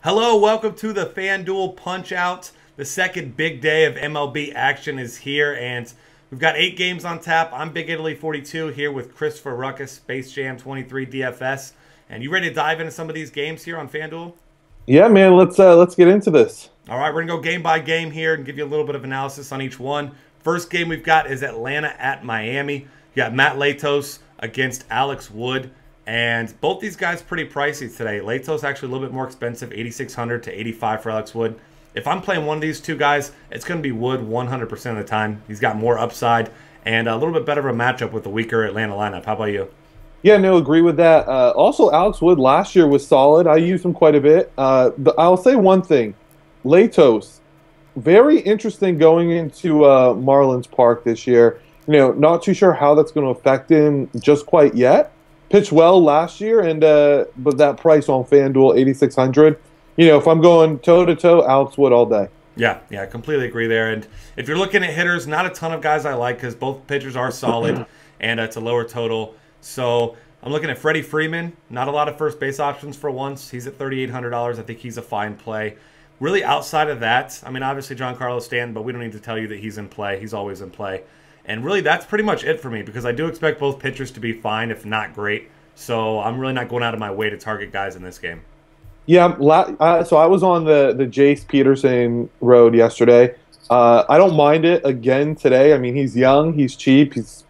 Hello, welcome to the FanDuel Punchout. The second big day of MLB action is here, and we've got 8 games on tap. I'm Big Italy 42 here with Christopher Ruckus, Space Jam 23 DFS. And you ready to dive into some of these games here on FanDuel? Yeah, man, let's get into this. All right, we're going to go game by game here and give you a little bit of analysis on each one. First game we've got is Atlanta at Miami. You got Matt Latos against Alex Wood. And both these guys pretty pricey today. Latos actually a little bit more expensive, $8,600 to $8,500 for Alex Wood. If I'm playing one of these two guys, it's going to be Wood 100% of the time. He's got more upside and a little bit better of a matchup with the weaker Atlanta lineup. How about you? Yeah, no, agree with that. Also, Alex Wood last year was solid. I used him quite a bit. I'll say one thing. Latos, very interesting going into Marlins Park this year. Not too sure how that's going to affect him just quite yet. Pitched well last year, and but that price on FanDuel, 8,600. If I'm going toe-to-toe, Alex Wood all day. Yeah, I completely agree there. And if you're looking at hitters, not a ton of guys I like because both pitchers are solid, and it's a lower total. So I'm looking at Freddie Freeman. Not a lot of first base options for once. He's at $3,800. I think he's a fine play. Really outside of that, I mean, obviously Giancarlo Stanton, but we don't need to tell you that he's in play. He's always in play. And really, that's pretty much it for me because I do expect both pitchers to be fine, if not great. So I'm really not going out of my way to target guys in this game. Yeah, so I was on the Jace Peterson road yesterday. I don't mind it again today. I mean, he's young, he's cheap, he's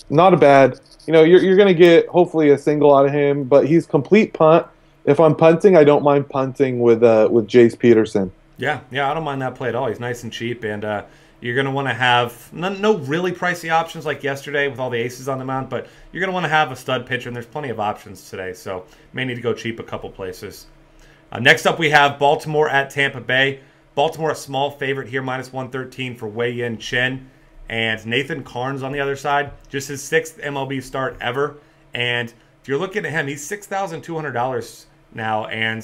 not a bad. You're going to get hopefully a single out of him, but he's complete punt. If I'm punting, I don't mind punting with Jace Peterson. Yeah, I don't mind that play at all. He's nice and cheap, and you're going to want to have no really pricey options like yesterday with all the aces on the mound, but you're going to want to have a stud pitcher, and there's plenty of options today, so may need to go cheap a couple places. Next up, we have Baltimore at Tampa Bay. Baltimore a small favorite here, -113 for Wei-Yin Chen. And Nathan Karns on the other side, just his 6th MLB start ever. And if you're looking at him, he's $6,200 now. And,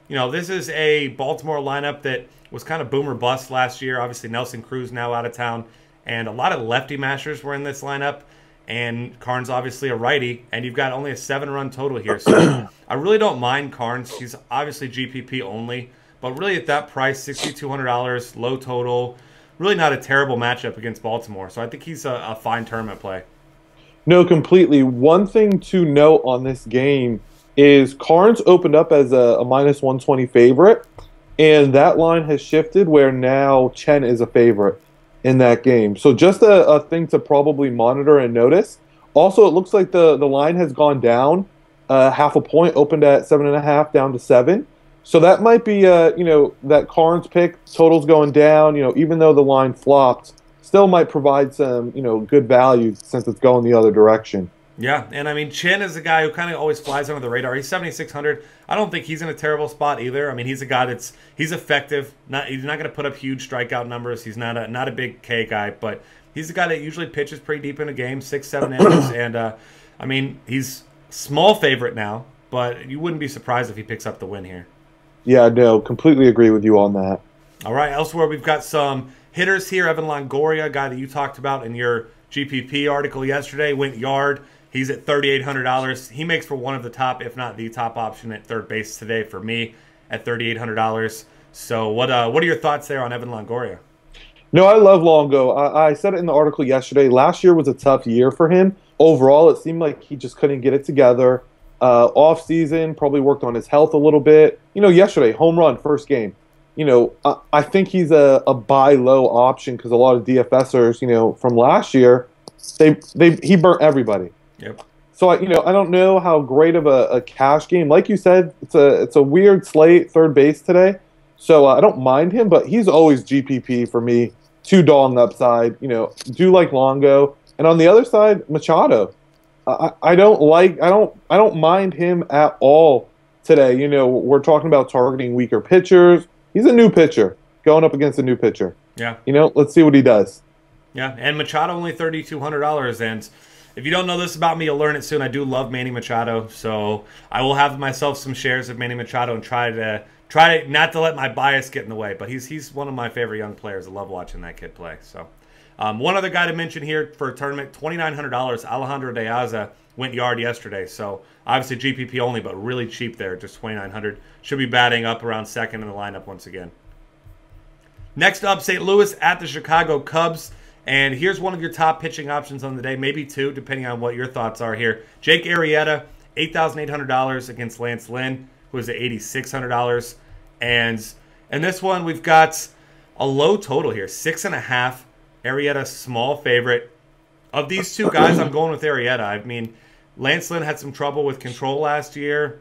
this is a Baltimore lineup that was kind of boom or bust last year. Obviously, Nelson Cruz now out of town. And a lot of lefty mashers were in this lineup. And Karns obviously a righty. And you've got only a 7-run total here. So I really don't mind Karns. He's obviously GPP only. But really at that price, $6,200, low total. Really not a terrible matchup against Baltimore. So I think he's a fine tournament play. No, completely. One thing to note on this game is Karns opened up as a -120 favorite, and that line has shifted where now Chen is a favorite in that game. So just a thing to probably monitor and notice. Also, it looks like the line has gone down half a point, opened at 7.5 down to 7. So that might be, that Karns pick, total's going down, even though the line flopped, still might provide some, good value since it's going the other direction. Yeah, and I mean, Chen is a guy who kind of always flies under the radar. He's 7,600. I don't think he's in a terrible spot either. I mean, he's a guy he's effective. He's not going to put up huge strikeout numbers. He's not a big K guy, but he's a guy that usually pitches pretty deep in a game, 6-7 innings. And, I mean, he's small favorite now, but you wouldn't be surprised if he picks up the win here. Yeah, no, completely agree with you on that. All right, elsewhere we've got some hitters here. Evan Longoria, a guy that you talked about in your GPP article yesterday, went yard. He's at $3,800. He makes for one of the top, if not the top option at third base today for me at $3,800. So what are your thoughts there on Evan Longoria? No, I love Longo. I said it in the article yesterday. Last year was a tough year for him. Overall, it seemed like he just couldn't get it together. Off season, probably worked on his health a little bit. Yesterday, home run, first game. I think he's a buy low option because a lot of DFSers, from last year, he burnt everybody. Yep. So I don't know how great of a cash game. Like you said, it's a weird slate, third base today. So I don't mind him, but he's always GPP for me. $2 on the upside. Do like Longo, and on the other side, Machado. I don't mind him at all today. We're talking about targeting weaker pitchers. He's a new pitcher going up against a new pitcher. Yeah. Let's see what he does. Yeah, and Machado only $3,200. And if you don't know this about me, you'll learn it soon. I do love Manny Machado, so I will have myself some shares of Manny Machado and try to not to let my bias get in the way. But he's one of my favorite young players. I love watching that kid play. So One other guy to mention here for a tournament, $2,900, Alejandro De Aza went yard yesterday. So obviously GPP only, but really cheap there, just $2,900. Should be batting up around second in the lineup once again. Next up, St. Louis at the Chicago Cubs. And here's one of your top pitching options on the day, maybe two, depending on what your thoughts are here. Jake Arrieta, $8,800 against Lance Lynn, who is at $8,600. And in this one, we've got a low total here, 6.5. Arrieta, small favorite. Of these two guys, I'm going with Arrieta. I mean, Lance Lynn had some trouble with control last year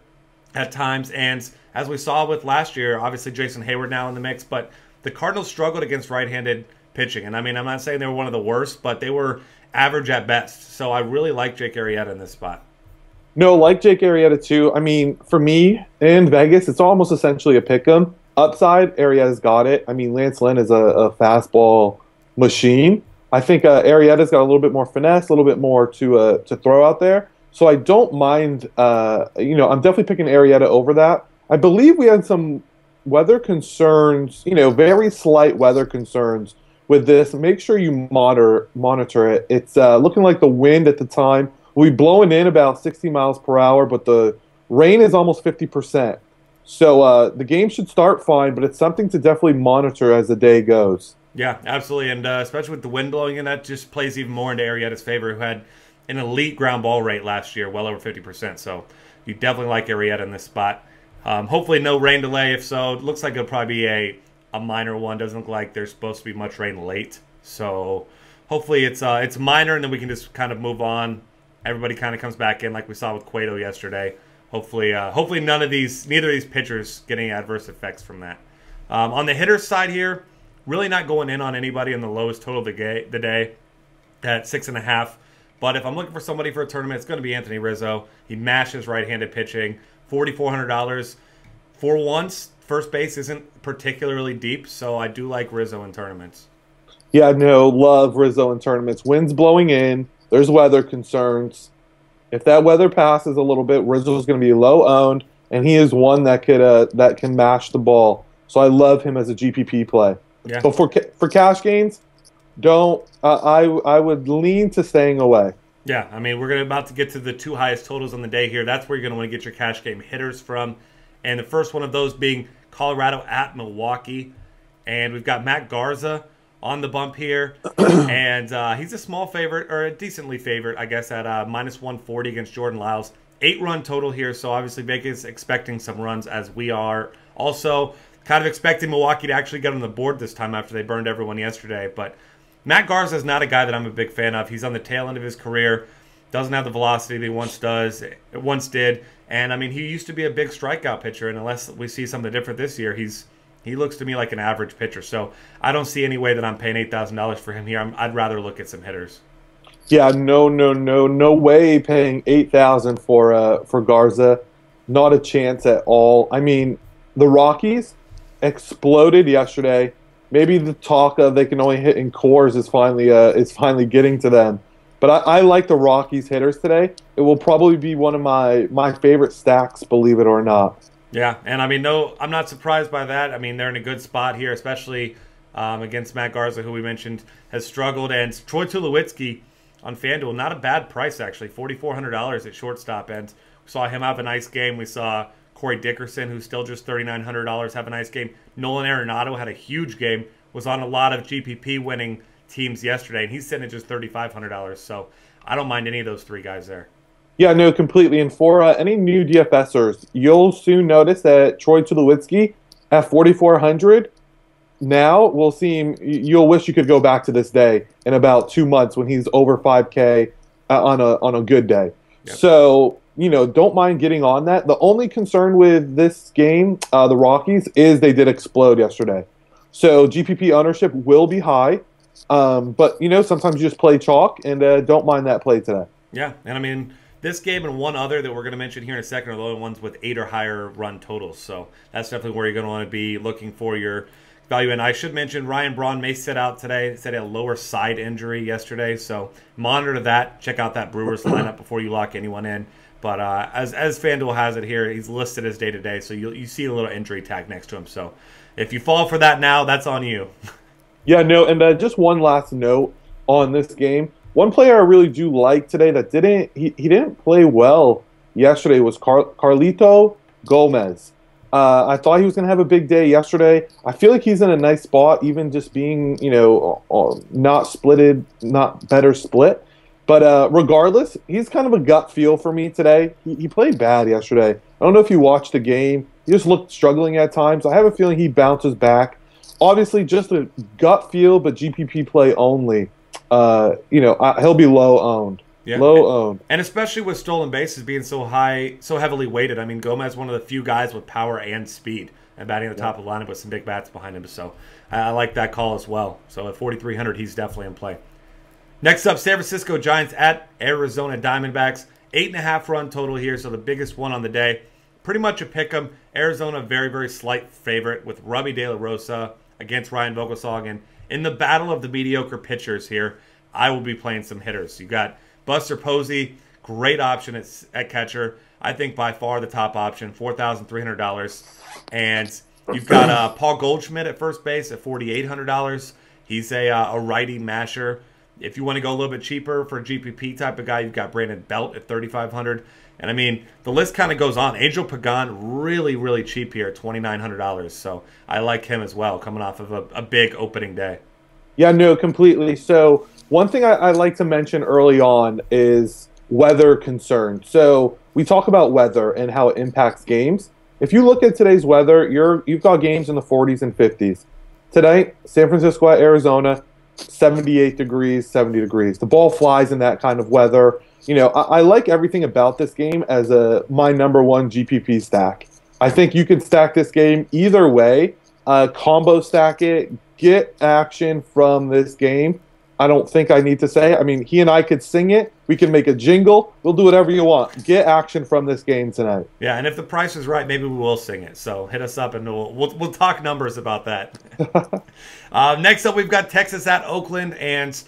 at times. And as we saw with last year, obviously Jason Hayward now in the mix, but the Cardinals struggled against right-handed pitching. And I mean, I'm not saying they were one of the worst, but they were average at best. So I really like Jake Arrieta in this spot. No, like Jake Arrieta too. I mean, for me in Vegas, it's almost essentially a pick 'em. Upside, Arrieta's got it. I mean, Lance Lynn is a fastball machine. I think Arrieta's got a little bit more finesse, a little bit more to throw out there. So I don't mind. I'm definitely picking Arrieta over that. I believe we had some weather concerns, very slight weather concerns with this. Make sure you monitor it. It's looking like the wind at the time will be blowing in about 60 miles per hour, but the rain is almost 50%. So the game should start fine, but it's something to definitely monitor as the day goes. Yeah, absolutely. And especially with the wind blowing in, that just plays even more into Arrieta's favor, who had an elite ground ball rate last year, well over 50%. So you definitely like Arrieta in this spot. Hopefully no rain delay. If so, it looks like it'll probably be a minor one. Doesn't look like there's supposed to be much rain late. So hopefully it's minor, and then we can just kind of move on. Everybody kind of comes back in like we saw with Cueto yesterday. Hopefully neither of these pitchers get any adverse effects from that. On the hitter side here, really not going in on anybody in the lowest total of the day at 6.5. But if I'm looking for somebody for a tournament, it's going to be Anthony Rizzo. He mashes right-handed pitching. $4,400. For once, first base isn't particularly deep, so I do like Rizzo in tournaments. Yeah, no, love Rizzo in tournaments. Wind's blowing in. There's weather concerns. If that weather passes a little bit, Rizzo's going to be low owned, and he is one that can mash the ball. So I love him as a GPP play. Yeah. But for cash gains, don't. I would lean to staying away. Yeah, I mean, we're about to get to the two highest totals on the day here. That's where you're going to want to get your cash game hitters from. And the first one of those being Colorado at Milwaukee. And we've got Matt Garza on the bump here. And he's a small favorite, or a decently favorite, I guess, at -140 against Jordan Lyles. 8-run total here, so obviously Vegas expecting some runs as we are. Also, kind of expecting Milwaukee to actually get on the board this time after they burned everyone yesterday. But Matt Garza is not a guy that I'm a big fan of. He's on the tail end of his career. Doesn't have the velocity that he once did. And, I mean, he used to be a big strikeout pitcher, and unless we see something different this year, he looks to me like an average pitcher. So I don't see any way that I'm paying $8,000 for him here. I'd rather look at some hitters. Yeah, no way paying $8,000 for Garza. Not a chance at all. I mean, the Rockies exploded yesterday. Maybe the talk of they can only hit in cores is finally getting to them. But I like the Rockies hitters today. It will probably be one of my favorite stacks, believe it or not. Yeah, and I mean, no, I'm not surprised by that. I mean, they're in a good spot here, especially against Matt Garza, who we mentioned has struggled. And Troy Tulowitzki on FanDuel, not a bad price, actually, $4,400 at shortstop. And we saw him have a nice game. We saw Corey Dickerson, who's still just $3,900, have a nice game. Nolan Arenado had a huge game, was on a lot of GPP winning teams yesterday, and he's sitting at just $3,500. So I don't mind any of those three guys there. Yeah, no, completely. And for any new DFSers, you'll soon notice that Troy Tulowitzki at $4,400, now we'll see him. You'll wish you could go back to this day in about 2 months when he's over 5K on a good day. Yep. So, don't mind getting on that. The only concern with this game, the Rockies, is they did explode yesterday. So GPP ownership will be high. But, sometimes you just play chalk, and don't mind that play today. Yeah, and I mean, this game and one other that we're going to mention here in a second are the only ones with 8 or higher run totals. So that's definitely where you're going to want to be looking for your value. And I should mention Ryan Braun may sit out today. He said he had a lower side injury yesterday. So monitor that. Check out that Brewers lineup before you lock anyone in. But as FanDuel has it here, he's listed as day-to-day. So you see a little injury tag next to him. So if you fall for that now, that's on you. Yeah, no, and just one last note. on this game. One player I really do like today that he didn't play well yesterday was Carlito Gomez. I thought he was going to have a big day yesterday. I feel like he's in a nice spot, even just being, not splitted, not better split. But regardless, he's kind of a gut feel for me today. He played bad yesterday. I don't know if you watched the game. He just looked struggling at times. I have a feeling he bounces back. Obviously, just a gut feel, but GPP play only. He'll be low owned. Yeah. Low owned. And especially with stolen bases being so high, so heavily weighted. I mean, Gomez one of the few guys with power and speed and batting at the top of the lineup with some big bats behind him. So I like that call as well. So at 4,300, he's definitely in play. Next up, San Francisco Giants at Arizona Diamondbacks. 8.5 run total here, so the biggest one on the day. Pretty much a pick 'em. Arizona, very, very slight favorite with Robbie De La Rosa against Ryan Vogelsong. In the battle of the mediocre pitchers here, I will be playing some hitters. You got Buster Posey, great option at catcher. I think by far the top option, $4,300. And you've got Paul Goldschmidt at first base at $4,800. He's a righty masher. If you want to go a little bit cheaper for a GPP type of guy, you've got Brandon Belt at $3,500. And I mean, the list kind of goes on. Angel Pagan, really, really cheap here at $2,900. So I like him as well, coming off of a big opening day. Yeah, no, completely. So one thing I like to mention early on is weather concerns. So we talk about weather and how it impacts games. If you look at today's weather, you've got games in the 40s and 50s. Tonight, San Francisco at Arizona, 78 degrees, 70 degrees. The ball flies in that kind of weather. I like everything about this game as my number one GPP stack. I think you can stack this game either way. Combo stack it, get action from this game. I don't think I need to say. I mean, he and I could sing it. We can make a jingle. We'll do whatever you want. Get action from this game tonight. Yeah, and if the price is right, maybe we will sing it. So hit us up and we'll talk numbers about that. Next up, we've got Texas at Oakland, and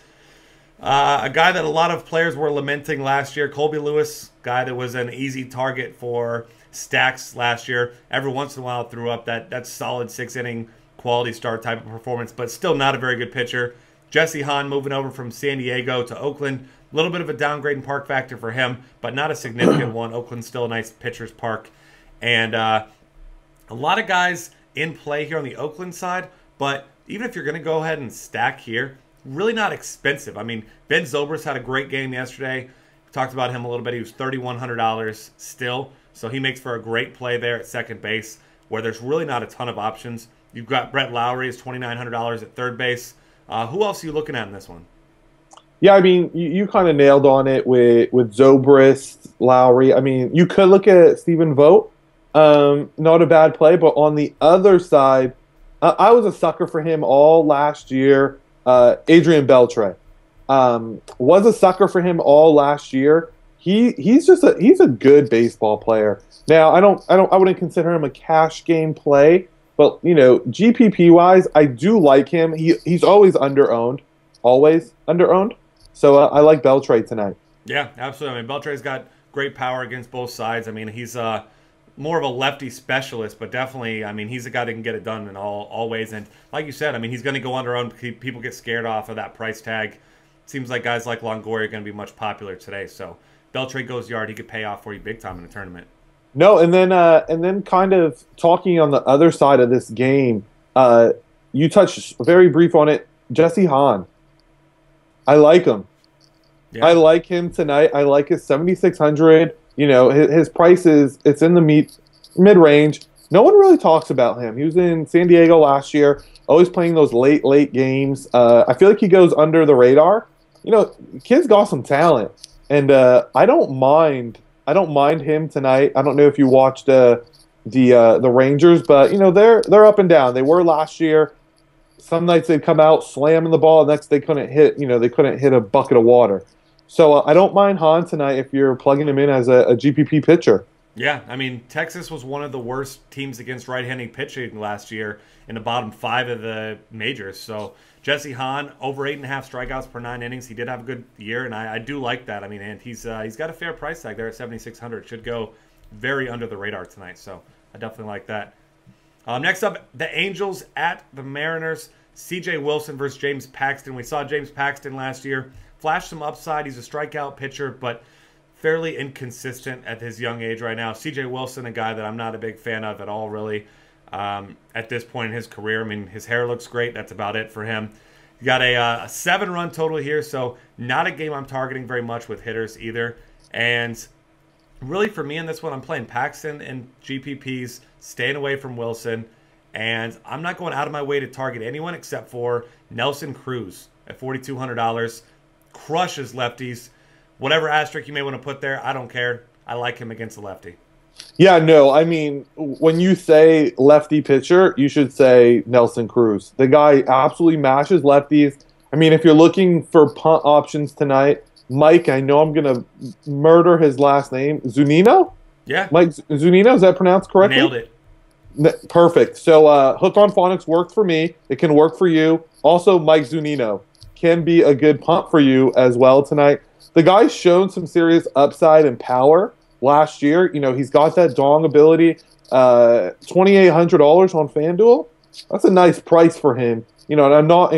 a guy that a lot of players were lamenting last year, Colby Lewis, guy that was an easy target for stacks last year. Every once in a while threw up that solid 6-inning quality start type of performance, but still not a very good pitcher. Jesse Hahn moving over from San Diego to Oakland. A little bit of a downgrade in park factor for him, but not a significant one. Oakland's still a nice pitcher's park. And a lot of guys in play here on the Oakland side, but even if you're going to go ahead and stack here, really not expensive. I mean, Ben Zobrist had a great game yesterday. We talked about him a little bit. He was $3,100 still, so he makes for a great play there at second base where there's really not a ton of options. You've got Brett Lowry is $2,900 at third base. Who else are you looking at in this one? Yeah, I mean, you kind of nailed on it with Zobrist, Lowry. I mean, you could look at Stephen Vogt. Not a bad play, but on the other side, I was a sucker for him all last year. Adrian Beltre was a sucker for him all last year. He's a good baseball player. Now, I wouldn't consider him a cash game play. But, GPP wise, I do like him. He's always underowned. Always underowned. So I like Beltre tonight. Yeah, absolutely. I mean, Beltre's got great power against both sides. I mean, he's more of a lefty specialist, but definitely, I mean, he's a guy that can get it done in all ways. And like you said, I mean, he's going to go underowned. People get scared off of that price tag. Seems like guys like Longoria are going to be much popular today. So Beltre goes yard. He could pay off for you big time in a tournament. No, and then kind of talking on the other side of this game, you touched very brief on it. Jesse Hahn, I like him. Yeah. I like him tonight. I like his 7,600. His price it's in the mid range. No one really talks about him. He was in San Diego last year, always playing those late games. I feel like he goes under the radar. Kid's got some talent, and I don't mind him tonight. I don't know if you watched the Rangers, but they're up and down. They were last year. Some nights they'd come out slamming the ball. Next they couldn't hit. They couldn't hit a bucket of water. So I don't mind Hahn tonight if you're plugging him in as a GPP pitcher. Yeah, I mean, Texas was one of the worst teams against right-handed pitching last year in the bottom 5 of the majors. So Jesse Hahn, over 8.5 strikeouts per 9 innings. He did have a good year, and I do like that. I mean, and he's got a fair price tag there at $7,600. Should go very under the radar tonight, so I definitely like that. Next up, the Angels at the Mariners. C.J. Wilson versus James Paxton. We saw James Paxton last year. Flashed some upside. He's a strikeout pitcher, but fairly inconsistent at his young age right now. C.J. Wilson, a guy that I'm not a big fan of at all, really, at this point in his career. I mean, his hair looks great. That's about it for him. You got a 7-run total here, so not a game I'm targeting very much with hitters either. And really, for me in this one, I'm playing Paxton and GPPs, staying away from Wilson, and I'm not going out of my way to target anyone except for Nelson Cruz at $4,200. Crushes lefties. Whatever asterisk you may want to put there, I don't care. I like him against the lefty. Yeah, no, I mean, when you say lefty pitcher, you should say Nelson Cruz. The guy absolutely mashes lefties. I mean, if you're looking for punt options tonight, Mike, I know I'm going to murder his last name, Zunino? Yeah. Mike Zunino, is that pronounced correctly? Nailed it. Perfect. So Hook on Phonics worked for me. It can work for you. Also, Mike Zunino can be a good punt for you as well tonight. The guy's shown some serious upside and power last year. You know, he's got that dong ability. $2,800 on FanDuel. That's a nice price for him. You know, and I'm not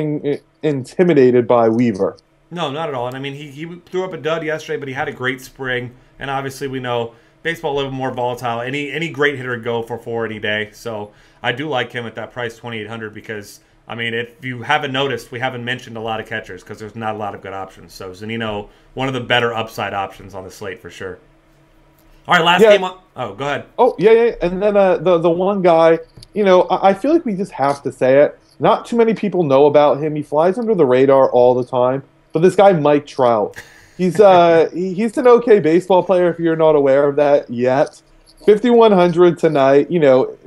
intimidated by Weaver. No, not at all. And I mean, he threw up a dud yesterday, but he had a great spring. And obviously, we know baseball a little more volatile. Any great hitter would go for 4 any day. So I do like him at that price, $2,800, because I mean, if you haven't noticed, we haven't mentioned a lot of catchers because there's not a lot of good options. So Zunino, one of the better upside options on the slate for sure. All right, last game on. Oh, go ahead. Oh, yeah. And then the one guy, you know, I feel like we just have to say it. Not too many people know about him. He flies under the radar all the time. But this guy, Mike Trout, he's an okay baseball player if you're not aware of that yet. 5,100 tonight. You know,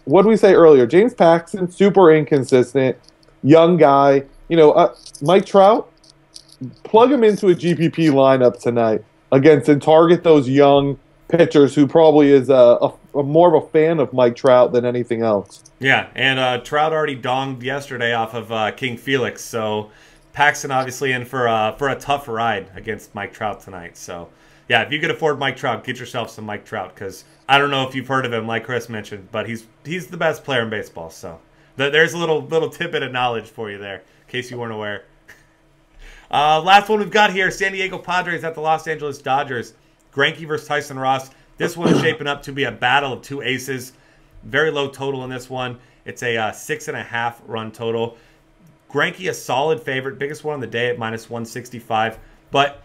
what did we say earlier? James Paxton, super inconsistent, young guy. You know, Mike Trout, plug him into a GPP lineup tonight against and target those young pitchers who probably is a more of a fan of Mike Trout than anything else. Yeah, and Trout already donged yesterday off of King Felix, so Paxton obviously in for a tough ride against Mike Trout tonight. So, yeah, if you could afford Mike Trout, get yourself some Mike Trout, because I don't know if you've heard of him, like Chris mentioned, but he's the best player in baseball. So there's a little tidbit of knowledge for you there, in case you weren't aware. Last one we've got here, San Diego Padres at the Los Angeles Dodgers. Greinke versus Tyson Ross. This one is shaping up to be a battle of two aces. Very low total in this one. It's a 6.5 run total. Greinke a solid favorite, biggest one on the day at -165. But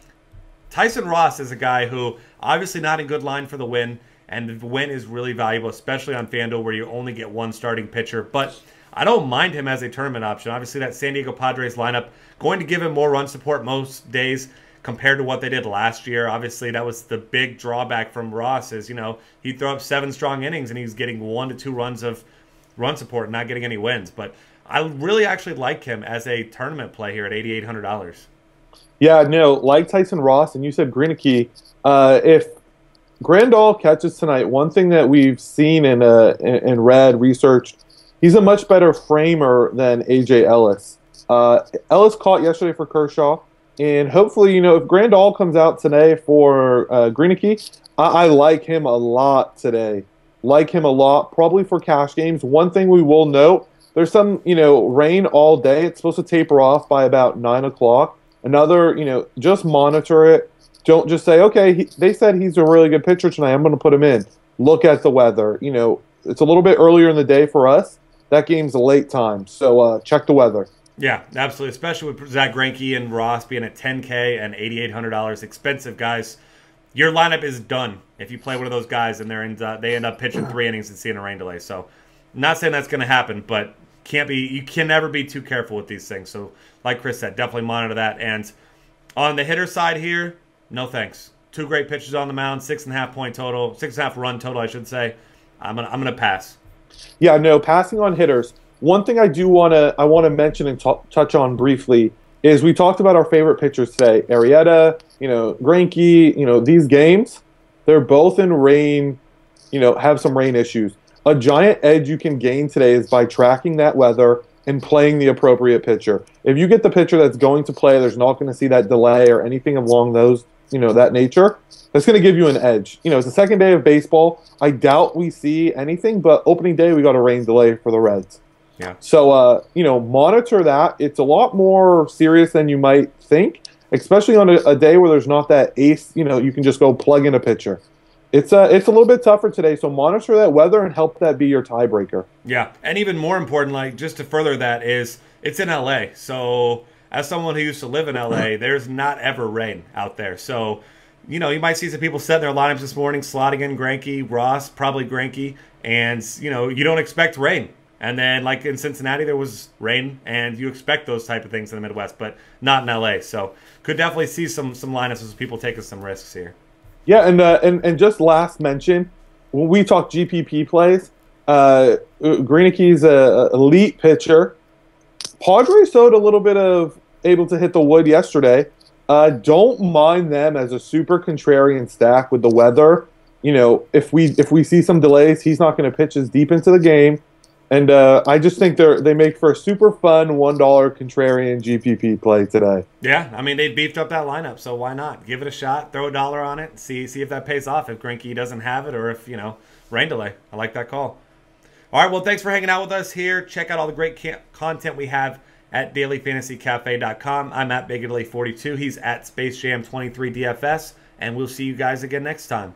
Tyson Ross is a guy who obviously not in good line for the win, and the win is really valuable, especially on FanDuel where you only get one starting pitcher. But I don't mind him as a tournament option. Obviously, that San Diego Padres lineup going to give him more run support most days compared to what they did last year. Obviously, that was the big drawback from Ross is, you know, he'd throw up 7 strong innings and he's getting 1 to 2 runs of run support and not getting any wins. But I really actually like him as a tournament play here at $8,800. Yeah, no, like Tyson Ross, and you said Greinke, if Grandal catches tonight, one thing that we've seen and read, researched, he's a much better framer than A.J. Ellis. Ellis caught yesterday for Kershaw, and hopefully, you know, if Grandal comes out today for Greinke, I like him a lot today. Like him a lot, probably for cash games. One thing we will note, there's some, you know, rain all day. It's supposed to taper off by about 9 o'clock. Another, you know, just monitor it. Don't just say, okay, they said he's a really good pitcher tonight, I'm going to put him in. Look at the weather. You know, it's a little bit earlier in the day for us. That game's a late time, so check the weather. Yeah, absolutely, especially with Zach Greinke and Ross being at $10K and $8,800, expensive guys. Your lineup is done if you play one of those guys and they end up pitching 3 innings and seeing a rain delay. So, I'm not saying that's going to happen, but you can never be too careful with these things. So, like Chris said, definitely monitor that. And on the hitter side here, no thanks. 2 great pitches on the mound, 6.5 point total, 6.5 run total, I should say. I'm gonna pass. Yeah, no, passing on hitters. One thing I want to mention and touch on briefly is we talked about our favorite pitchers today. Arrieta, you know, Greinke, you know, these games, they're both in rain, you know, have some rain issues. A giant edge you can gain today is by tracking that weather and playing the appropriate pitcher. If you get the pitcher that's going to play, there's not going to see that delay or anything along those, you know, that nature. That's going to give you an edge. You know, it's the second day of baseball. I doubt we see anything, but opening day we got a rain delay for the Reds. Yeah. So, monitor that. It's a lot more serious than you might think, especially on a day where there's not that ace, you can just go plug in a pitcher. It's a little bit tougher today, so monitor that weather and help that be your tiebreaker. Yeah, and even more important, like just to further that, is it's in LA. So as someone who used to live in LA, there's not ever rain out there. So, you might see some people setting their lineups this morning, slotting in Greinke, Ross, probably Greinke, and, you don't expect rain. And then, like in Cincinnati, there was rain, and you expect those type of things in the Midwest, but not in LA. So could definitely see some lineups as people taking some risks here. Yeah, and just last mention, when we talk GPP plays, Greinke's a elite pitcher. Padres showed a little bit of able to hit the wood yesterday. Don't mind them as a super contrarian stack with the weather. If we see some delays, he's not going to pitch as deep into the game. And I just think they make for a super fun $1 contrarian GPP play today. Yeah, I mean, they beefed up that lineup, so why not? Give it a shot, throw $1 on it, see if that pays off, if Greinke doesn't have it, or if, rain delay. I like that call. All right, well, thanks for hanging out with us here. Check out all the great content we have at dailyfantasycafe.com. I'm at Big Italy 42. He's at Space Jam 23 DFS, and we'll see you guys again next time.